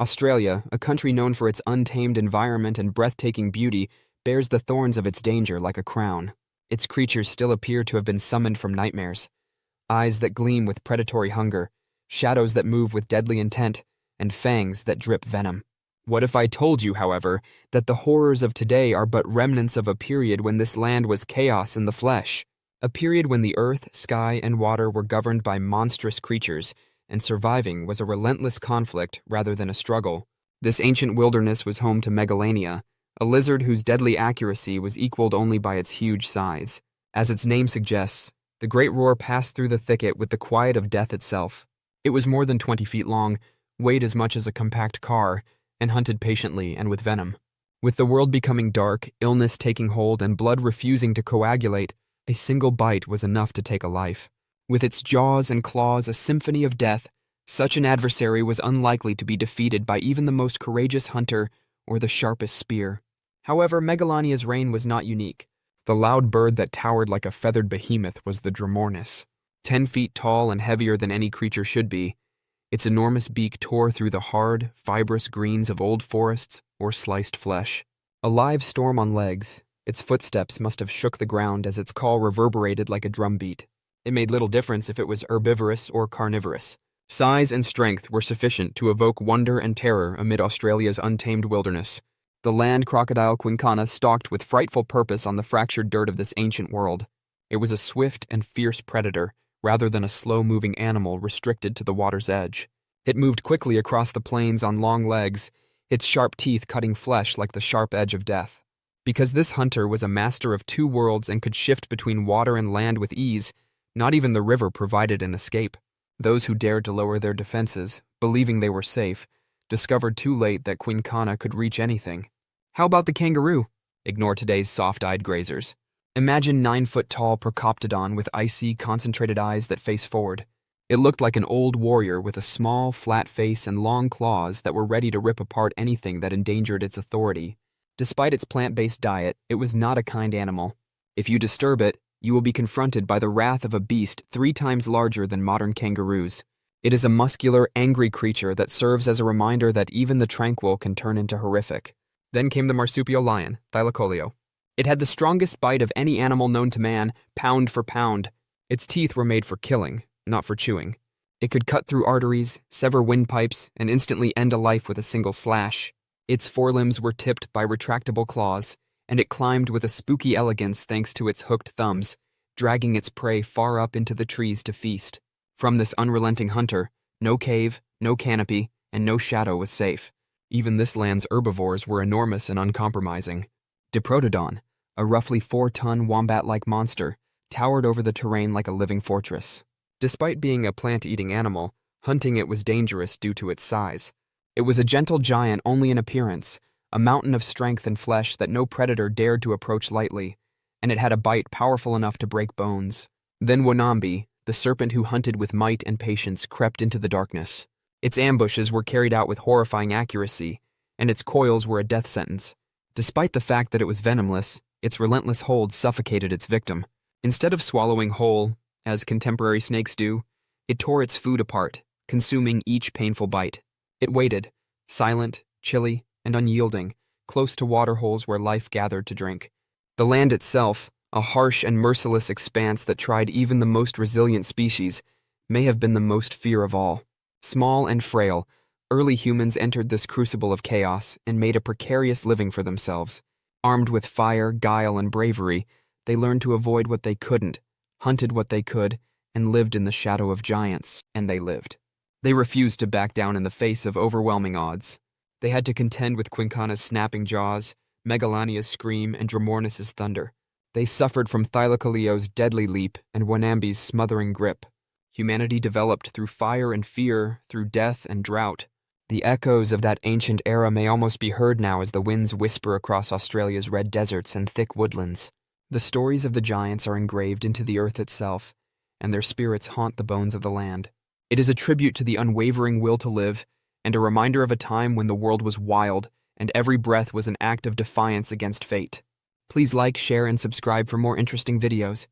Australia, a country known for its untamed environment and breathtaking beauty, bears the thorns of its danger like a crown. Its creatures still appear to have been summoned from nightmares. Eyes that gleam with predatory hunger, shadows that move with deadly intent, and fangs that drip venom. What if I told you, however, that the horrors of today are but remnants of a period when this land was chaos in the flesh? A period when the earth, sky, and water were governed by monstrous creatures, and surviving was a relentless conflict rather than a struggle. This ancient wilderness was home to Megalania, a lizard whose deadly accuracy was equaled only by its huge size. As its name suggests, the great roar passed through the thicket with the quiet of death itself. It was more than 20 feet long, weighed as much as a compact car, and hunted patiently and with venom. With the world becoming dark, illness taking hold, and blood refusing to coagulate, a single bite was enough to take a life. With its jaws and claws a symphony of death, such an adversary was unlikely to be defeated by even the most courageous hunter or the sharpest spear. However, Megalania's reign was not unique. The loud bird that towered like a feathered behemoth was the Dromornis. 10 feet tall and heavier than any creature should be, its enormous beak tore through the hard, fibrous greens of old forests or sliced flesh. A live storm on legs, its footsteps must have shook the ground as its call reverberated like a drumbeat. It made little difference if it was herbivorous or carnivorous. Size and strength were sufficient to evoke wonder and terror amid Australia's untamed wilderness. The land crocodile quincana stalked with frightful purpose on the fractured dirt of this ancient world. It was a swift and fierce predator, rather than a slow-moving animal restricted to the water's edge. It moved quickly across the plains on long legs, its sharp teeth cutting flesh like the sharp edge of death. Because this hunter was a master of two worlds and could shift between water and land with ease, not even the river provided an escape. Those who dared to lower their defenses, believing they were safe, discovered too late that quincana could reach anything. How about the kangaroo? Ignore today's soft-eyed grazers. Imagine 9-foot-tall Procoptodon with icy, concentrated eyes that face forward. It looked like an old warrior with a small, flat face and long claws that were ready to rip apart anything that endangered its authority. Despite its plant-based diet, it was not a kind animal. If you disturb it, you will be confronted by the wrath of a beast 3 times larger than modern kangaroos. It is a muscular, angry creature that serves as a reminder that even the tranquil can turn into horrific. Then came the marsupial lion, Thylacoleo. It had the strongest bite of any animal known to man, pound for pound. Its teeth were made for killing, not for chewing. It could cut through arteries, sever windpipes, and instantly end a life with a single slash. Its forelimbs were tipped by retractable claws, and it climbed with a spooky elegance thanks to its hooked thumbs, dragging its prey far up into the trees to feast. From this unrelenting hunter, no cave, no canopy, and no shadow was safe. Even this land's herbivores were enormous and uncompromising. Diprotodon, a roughly 4-ton wombat-like monster, towered over the terrain like a living fortress. Despite being a plant-eating animal, hunting it was dangerous due to its size. It was a gentle giant only in appearance, a mountain of strength and flesh that no predator dared to approach lightly, and it had a bite powerful enough to break bones. Then Wonambi, the serpent who hunted with might and patience, crept into the darkness. Its ambushes were carried out with horrifying accuracy, and its coils were a death sentence. Despite the fact that it was venomless, its relentless hold suffocated its victim. Instead of swallowing whole, as contemporary snakes do, it tore its food apart, consuming each painful bite. It waited, silent, chilly, and unyielding, close to waterholes where life gathered to drink. The land itself, a harsh and merciless expanse that tried even the most resilient species, may have been the most fear of all. Small and frail, early humans entered this crucible of chaos and made a precarious living for themselves. Armed with fire, guile, and bravery, they learned to avoid what they couldn't, hunted what they could, and lived in the shadow of giants, and they lived. They refused to back down in the face of overwhelming odds. They had to contend with quincana's snapping jaws, Megalania's scream, and Dromornis's thunder. They suffered from Thylacoleo's deadly leap and Wonambi's smothering grip. Humanity developed through fire and fear, through death and drought. The echoes of that ancient era may almost be heard now as the winds whisper across Australia's red deserts and thick woodlands. The stories of the giants are engraved into the earth itself, and their spirits haunt the bones of the land. It is a tribute to the unwavering will to live, and a reminder of a time when the world was wild, and every breath was an act of defiance against fate. Please like, share, and subscribe for more interesting videos.